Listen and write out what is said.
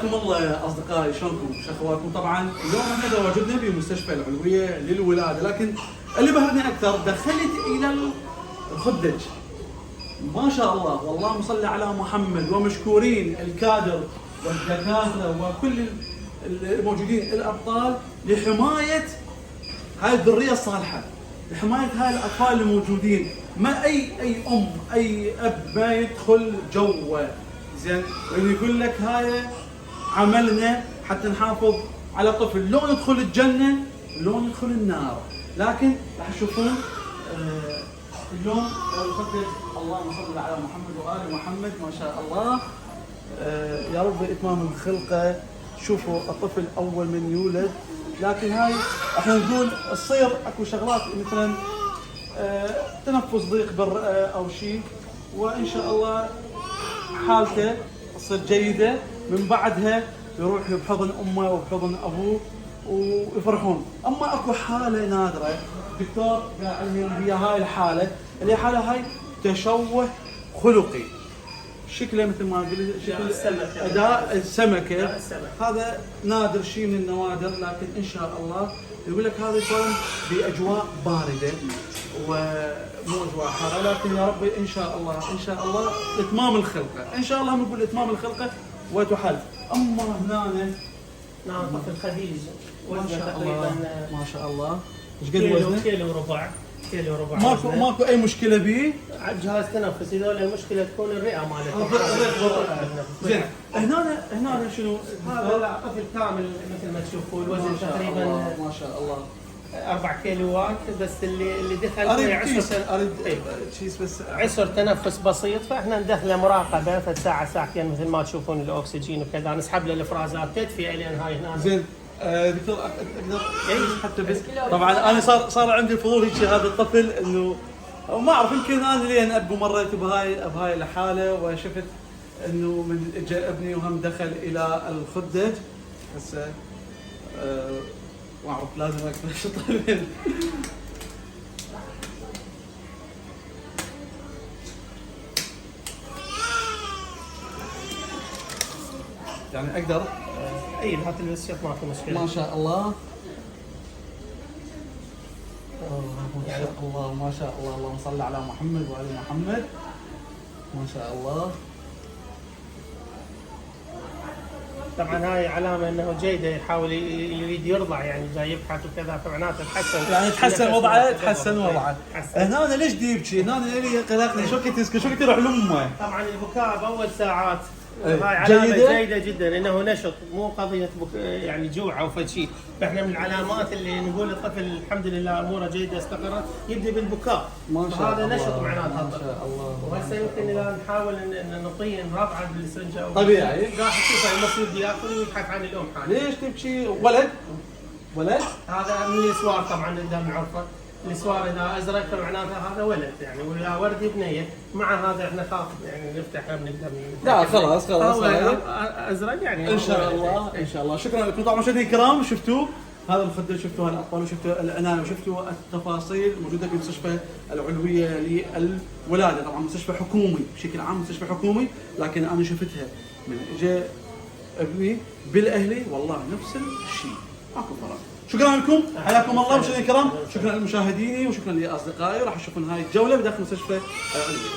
حياكم الله اصدقائي، شلونكم؟ شو اخباركم؟ طبعا اليوم احنا تواجدنا بمستشفى العلويه للولاده، لكن اللي بهرني اكثر دخلت الى الخدج. ما شاء الله، والله صل على محمد، ومشكورين الكادر والدكاتره وكل الموجودين الابطال لحمايه هاي الذريه الصالحه، لحمايه هاي الاطفال الموجودين. ما اي ام اي اب ما يدخل جوه، زين، يعني يقول لك هاي عملنا حتى نحافظ على طفل، لو يدخل الجنه لو يدخل النار. لكن راح تشوفون اليوم الخدج، اللهم صل على محمد وآل محمد، ما شاء الله. يا رب اتمام الخلقه. شوفوا الطفل اول من يولد، لكن هاي احنا نقول تصير اكو شغلات مثلا تنفس ضيق بالرئه او شيء، وان شاء الله حالته تصير جيده، من بعدها يروح بحضن امه وبحضن ابوه ويفرحون. اما اكو حاله نادره دكتور قال لي هي هاي الحاله، اللي هي حاله هاي تشوه خلقي، شكله مثل ما قلت شكل اداء السمكه. هذا نادر شيء من النوادر، لكن ان شاء الله يقول لك هذا يكون باجواء بارده ومو اجواء حاره، لكن يا رب ان شاء الله ان شاء الله اتمام الخلقه، ان شاء الله نقول اتمام الخلقه وتحل. اما هنا طفل خديج وزنه تقريبا ما شاء الله، ايش قد كيلو وزنه؟ كيلو وربع. ماكو اي مشكله به؟ جهاز تنفس، هذول المشكله تكون الرئه مالته. زين، هنا شنو؟ هذا طفل كامل مثل ما تشوفوا، الوزن تقريبا ما شاء الله 4 كيلوات، بس اللي دخل اريد بس عسر تنفس بسيط، فاحنا ندخله مراقبه ساعه ساعتين مثل ما تشوفون الاكسجين وكذا، نسحب له الافرازات تدفئه لين هاي هنا. زين دكتور اقدر حتى بس طبعا انا صار عندي الفضول هيك هذا الطفل، انه ما اعرف يمكن انا لين ابو مريت بهاي الحاله وشفت انه من اجى ابني وهم دخل الى الخدج، هسه ما اعرف لازم اكتب شو طيب. يعني اقدر اي هات البس شوف ماكو مشكله. ما شاء الله ما شاء الله ما شاء الله، اللهم صل على محمد وآل محمد، ما شاء الله. طبعا هاي علامه انه جيده، يحاول يريد يرضع، يعني جاي يبحث وكذا، فمعناته تحسن، يعني تحسن وضعه، تحسن وضعه. هنا أنا ليش يبكي؟ هنا اللي قلقني شو كنت يسكت، شو كنت يروح لامه. طبعا البكاء باول ساعات هاي علامه جيده جدا، انه نشط، مو قضيه يعني جوع او فشي. فاحنا من العلامات اللي نقول الطفل الحمد لله اموره جيده استقرت، يبدا بالبكاء، ما شاء الله، هذا نشط معناته. ما شاء الله. وهسه يمكن اذا نحاول ان نعطيه نرضعه بالسرنجه طبيعي، راح تشوفه المفروض ياكل ويبحث عن الام حاله. ليش تبكي؟ ولد هذا من الاسوار طبعا قدام نعرفه، الاسوار اذا ازرق فمعناته هذا ولد يعني، ولا وردي بنيه، مع هذا احنا خاف يعني نفتح بنقدر. لا خلاص ازرق يعني ان شاء الله ان شاء الله. شكرا لكم طبعا مشاهدينا الكرام، شفتوا هذا الخدج، شفتوا الاطفال، وشفتوا العنايه، وشفتوا التفاصيل موجوده في مستشفى العلويه للولاده. طبعا مستشفى حكومي بشكل عام، مستشفى حكومي، لكن انا شفتها من اجى ابني بالاهلي، والله نفس الشيء، ماكو فرق. شكرا لكم، حياكم الله مشاهدينا الكرام، شكرا لمشاهديني وشكرا لاصدقائي. راح تشوفون هاي الجوله بداخل مستشفى العلويه.